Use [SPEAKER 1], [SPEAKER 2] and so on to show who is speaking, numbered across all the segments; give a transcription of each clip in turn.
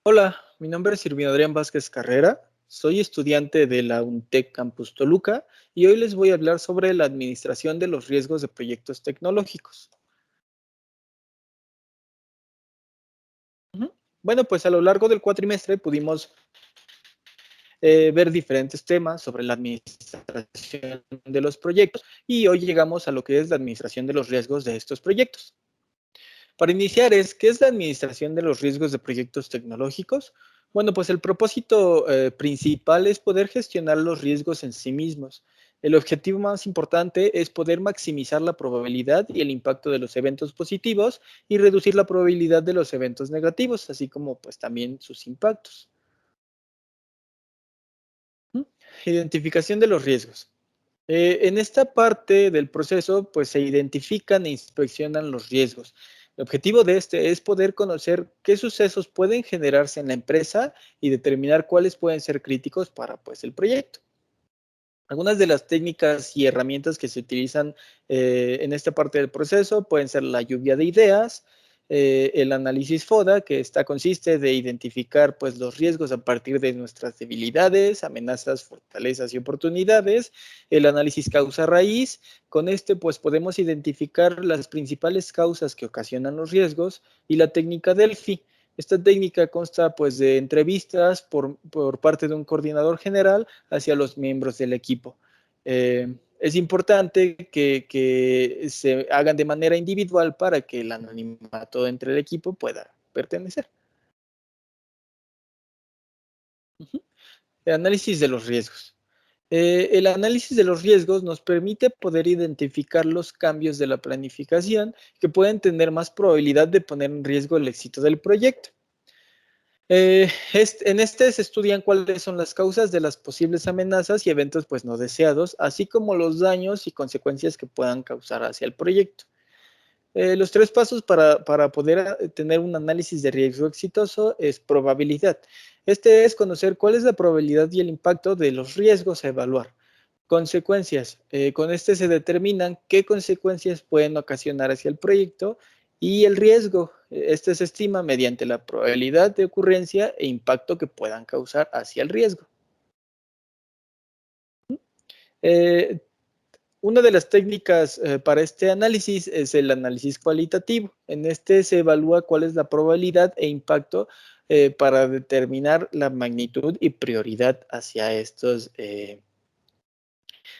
[SPEAKER 1] Hola, mi nombre es Irvin Adrián Vázquez Carrera, soy estudiante de la UNTEC Campus Toluca y hoy les voy a hablar sobre la administración de los riesgos de proyectos tecnológicos. Ujú. Bueno, pues a lo largo del cuatrimestre pudimos ver diferentes temas sobre la administración de los proyectos y hoy llegamos a lo que es la administración de los riesgos de estos proyectos. Para iniciar ¿qué es la administración de los riesgos de proyectos tecnológicos? Bueno, pues el propósito principal es poder gestionar los riesgos en sí mismos. El objetivo más importante es poder maximizar la probabilidad y el impacto de los eventos positivos y reducir la probabilidad de los eventos negativos, así como pues también sus impactos. ¿Mm? Identificación de los riesgos. En esta parte del proceso, pues se identifican e inspeccionan los riesgos. El objetivo de este es poder conocer qué sucesos pueden generarse en la empresa y determinar cuáles pueden ser críticos para pues, el proyecto. Algunas de las técnicas y herramientas que se utilizan en esta parte del proceso pueden ser la lluvia de ideas, el análisis FODA, que consiste de identificar pues, los riesgos a partir de nuestras debilidades, amenazas, fortalezas y oportunidades, el análisis causa-raíz. Con este pues, podemos identificar las principales causas que ocasionan los riesgos, y la técnica Delphi. Esta técnica consta pues, de entrevistas por parte de un coordinador general hacia los miembros del equipo. Es importante que se hagan de manera individual para que el anonimato entre el equipo pueda pertenecer. Ujú. El análisis de los riesgos. El análisis de los riesgos nos permite poder identificar los cambios de la planificación que pueden tener más probabilidad de poner en riesgo el éxito del proyecto. En este se estudian cuáles son las causas de las posibles amenazas y eventos pues, no deseados, así como los daños y consecuencias que puedan causar hacia el proyecto. Los tres pasos para poder tener un análisis de riesgo exitoso es probabilidad. Este es conocer cuál es la probabilidad y el impacto de los riesgos a evaluar. Consecuencias. Con este se determinan qué consecuencias pueden ocasionar hacia el proyecto, y el riesgo. Este se estima mediante la probabilidad de ocurrencia e impacto que puedan causar hacia el riesgo. Eh, Una de las técnicas para este análisis es el análisis cualitativo. En este se evalúa cuál es la probabilidad e impacto para determinar la magnitud y prioridad hacia estos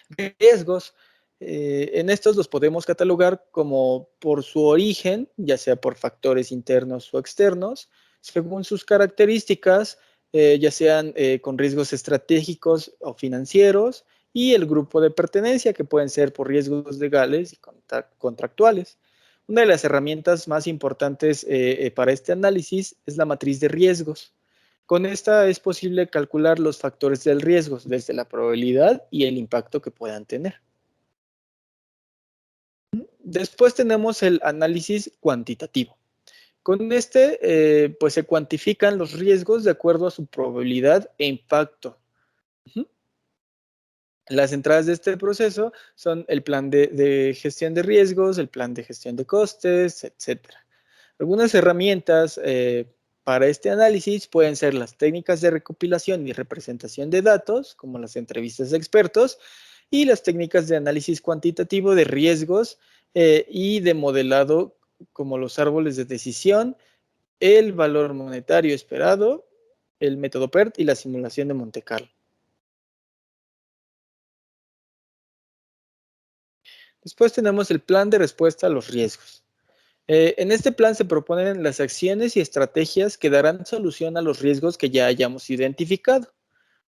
[SPEAKER 1] riesgos. En estos los podemos catalogar como por su origen, ya sea por factores internos o externos, según sus características, ya sean con riesgos estratégicos o financieros, y el grupo de pertenencia, que pueden ser por riesgos legales y contractuales. Una de las herramientas más importantes para este análisis es la matriz de riesgos. Con esta es posible calcular los factores del riesgo, desde la probabilidad y el impacto que puedan tener. Después tenemos el análisis cuantitativo. Con este, pues se cuantifican los riesgos de acuerdo a su probabilidad e impacto. Ujú. Las entradas de este proceso son el plan de gestión de riesgos, el plan de gestión de costes, etcétera. Algunas herramientas para este análisis pueden ser las técnicas de recopilación y representación de datos, como las entrevistas de expertos, y las técnicas de análisis cuantitativo de riesgos y de modelado, como los árboles de decisión, el valor monetario esperado, el método PERT y la simulación de Monte Carlo. Después tenemos el plan de respuesta a los riesgos. En este plan se proponen las acciones y estrategias que darán solución a los riesgos que ya hayamos identificado.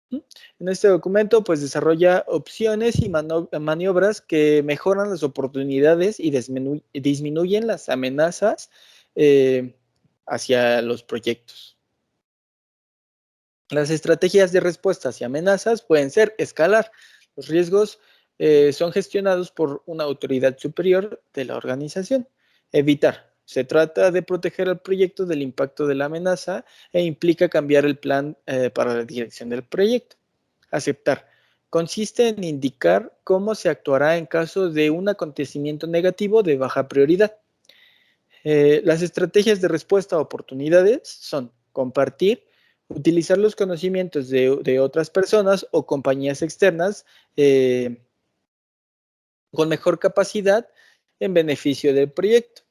[SPEAKER 1] ¿Mm? En este documento, pues desarrolla opciones y maniobras que mejoran las oportunidades y disminuyen las amenazas eh, hacia los proyectos. Las estrategias de respuesta hacia amenazas pueden ser escalar. Los riesgos son gestionados por una autoridad superior de la organización. Evitar. Se trata de proteger al proyecto del impacto de la amenaza e implica cambiar el plan para la dirección del proyecto. Aceptar. Consiste en indicar cómo se actuará en caso de un acontecimiento negativo de baja prioridad. Las estrategias de respuesta a oportunidades son compartir, utilizar los conocimientos de otras personas o compañías externas con mejor capacidad en beneficio del proyecto.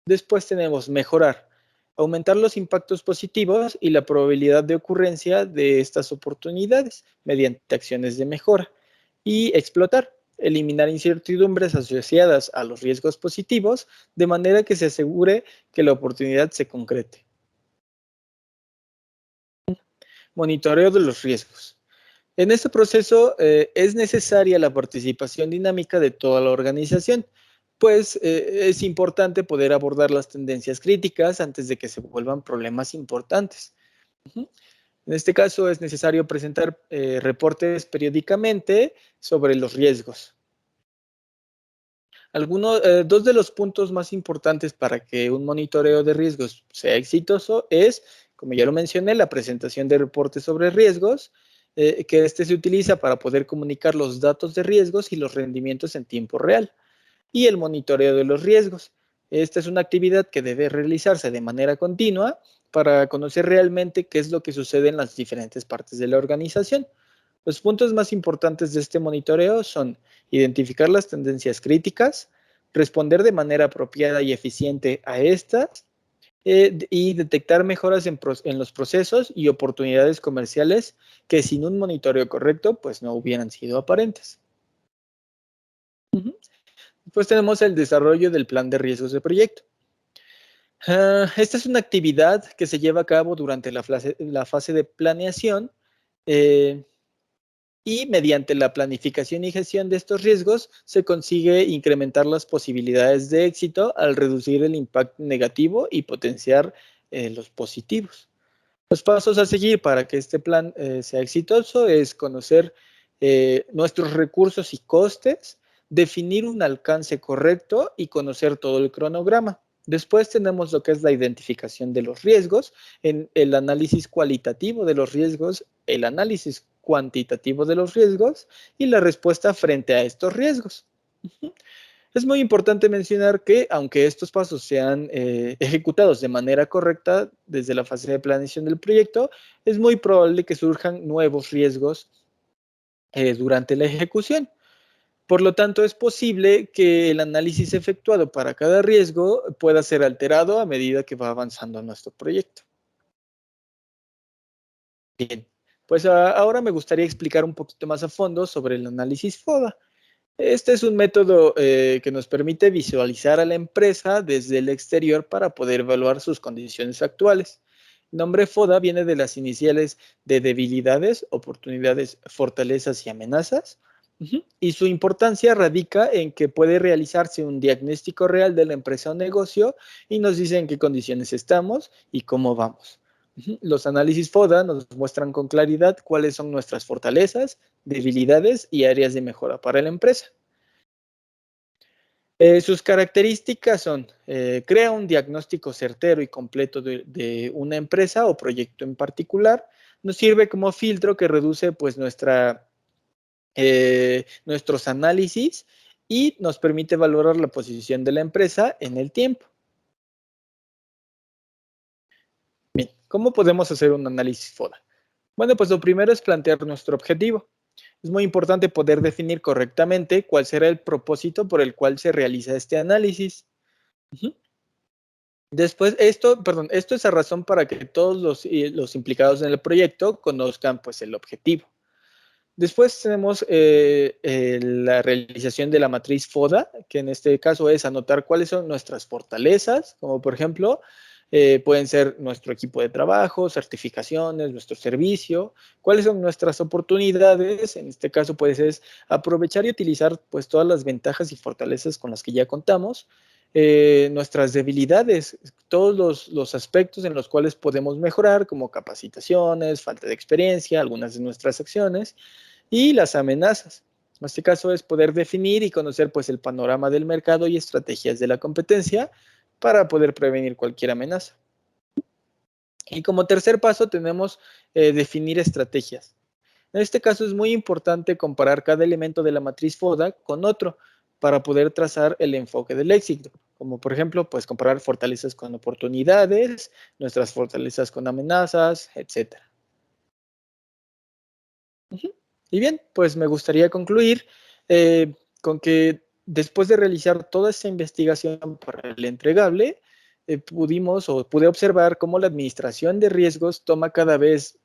[SPEAKER 1] Después tenemos mejorar, aumentar los impactos positivos y la probabilidad de ocurrencia de estas oportunidades mediante acciones de mejora. Y explotar, eliminar incertidumbres asociadas a los riesgos positivos de manera que se asegure que la oportunidad se concrete. Monitoreo de los riesgos. En este proceso es necesaria la participación dinámica de toda la organización, pues es importante poder abordar las tendencias críticas antes de que se vuelvan problemas importantes. En este caso es necesario presentar reportes periódicamente sobre los riesgos. Dos de los puntos más importantes para que un monitoreo de riesgos sea exitoso es, como ya lo mencioné, la presentación de reportes sobre riesgos, que se utiliza para poder comunicar los datos de riesgos y los rendimientos en tiempo real, y el monitoreo de los riesgos. Esta es una actividad que debe realizarse de manera continua para conocer realmente qué es lo que sucede en las diferentes partes de la organización. Los puntos más importantes de este monitoreo son identificar las tendencias críticas, responder de manera apropiada y eficiente a estas, y detectar mejoras en los procesos y oportunidades comerciales que sin un monitoreo correcto pues no hubieran sido aparentes. Después tenemos el desarrollo del plan de riesgos de proyecto. Esta es una actividad que se lleva a cabo durante la fase de planeación, y mediante la planificación y gestión de estos riesgos se consigue incrementar las posibilidades de éxito al reducir el impacto negativo y potenciar los positivos. Los pasos a seguir para que este plan sea exitoso es conocer nuestros recursos y costes, definir un alcance correcto y conocer todo el cronograma. Después tenemos lo que es la identificación de los riesgos, en el análisis cualitativo de los riesgos, el análisis cuantitativo de los riesgos y la respuesta frente a estos riesgos. Es muy importante mencionar que, aunque estos pasos sean ejecutados de manera correcta desde la fase de planeación del proyecto, es muy probable que surjan nuevos riesgos durante la ejecución. Por lo tanto, es posible que el análisis efectuado para cada riesgo pueda ser alterado a medida que va avanzando nuestro proyecto. Bien, pues ahora me gustaría explicar un poquito más a fondo sobre el análisis FODA. Este es un método que nos permite visualizar a la empresa desde el exterior para poder evaluar sus condiciones actuales. El nombre FODA viene de las iniciales de debilidades, oportunidades, fortalezas y amenazas. Y su importancia radica en que puede realizarse un diagnóstico real de la empresa o negocio y nos dice en qué condiciones estamos y cómo vamos. Los análisis FODA nos muestran con claridad cuáles son nuestras fortalezas, debilidades y áreas de mejora para la empresa. Sus características son, crea un diagnóstico certero y completo de una empresa o proyecto en particular, nos sirve como filtro que reduce pues nuestros análisis y nos permite valorar la posición de la empresa en el tiempo. Bien, ¿cómo podemos hacer un análisis FODA? Bueno, pues lo primero es plantear nuestro objetivo. Es muy importante poder definir correctamente cuál será el propósito por el cual se realiza este análisis. Después, esto es la razón para que todos los implicados en el proyecto conozcan pues el objetivo. Después tenemos la realización de la matriz FODA, que en este caso es anotar cuáles son nuestras fortalezas, como por ejemplo, pueden ser nuestro equipo de trabajo, certificaciones, nuestro servicio, cuáles son nuestras oportunidades, en este caso puede ser aprovechar y utilizar pues todas las ventajas y fortalezas con las que ya contamos, nuestras debilidades, todos los aspectos en los cuales podemos mejorar, como capacitaciones, falta de experiencia, algunas de nuestras acciones, y las amenazas. En este caso es poder definir y conocer pues el panorama del mercado y estrategias de la competencia para poder prevenir cualquier amenaza. Y como tercer paso tenemos definir estrategias. En este caso es muy importante comparar cada elemento de la matriz FODA con otro para poder trazar el enfoque del éxito. como por ejemplo, pues comparar fortalezas con oportunidades, nuestras fortalezas con amenazas, etcétera. Ujú. Y bien, pues me gustaría concluir con que después de realizar toda esta investigación para el entregable, pudimos o pude observar cómo la administración de riesgos toma cada vez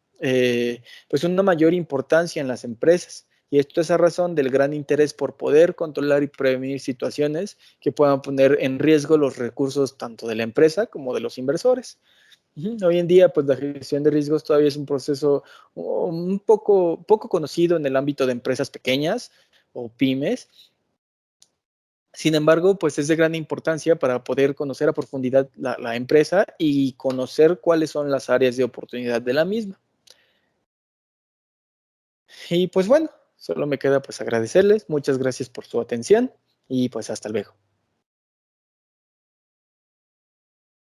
[SPEAKER 1] pues una mayor importancia en las empresas. Y esto es a razón del gran interés por poder controlar y prevenir situaciones que puedan poner en riesgo los recursos tanto de la empresa como de los inversores. Ujú. Hoy en día, pues la gestión de riesgos todavía es un proceso un poco conocido en el ámbito de empresas pequeñas o pymes. Sin embargo, pues es de gran importancia para poder conocer a profundidad la empresa y conocer cuáles son las áreas de oportunidad de la misma. Y pues bueno, solo me queda pues agradecerles. Muchas gracias por su atención y pues hasta luego.